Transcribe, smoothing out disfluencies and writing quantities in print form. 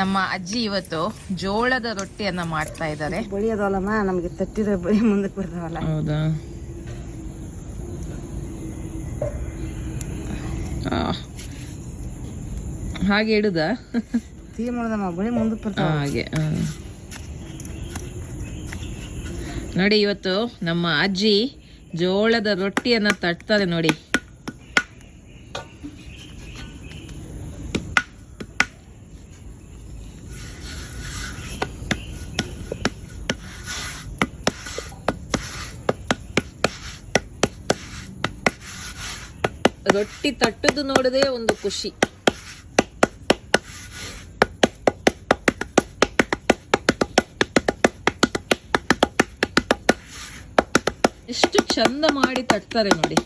ನಮ್ಮ ಅಜ್ಜಿ ಇವತ್ತು ಜೋಳದ ರೊಟ್ಟಿಯನ್ನ ಮಾಡ್ತಾ ಇದ್ದಾರೆ. ಬಳಿ ಅದಲ್ಲಮ್ಮ, ನಮ್ಗೆ ತಟ್ಟಿದ್ರೆ ಬಳಿ ಮುಂದಕ್ಕೆ ಬರ್ತಾವಲ್ಲ. ಹೌದಾ? ಹಾಗೆ ಇಡುದ ಟೀ ಮಾಡೋದಮ್ಮ, ಬಳಿ ಮುಂದಕ್ಕೆ ಬರ್ತಾವ ಹಾಗೆ. ನೋಡಿ, ಇವತ್ತು ನಮ್ಮ ಅಜ್ಜಿ ಜೋಳದ ರೊಟ್ಟಿಯನ್ನ ತಟ್ತಾರೆ ನೋಡಿ. ರೊಟ್ಟಿ ತಟ್ಟದು ನೋಡದೆ ಒಂದು ಖುಷಿ. ಎಷ್ಟು ಚಂದ ಮಾಡಿ ತಟ್ತಾರೆ ನೋಡಿ.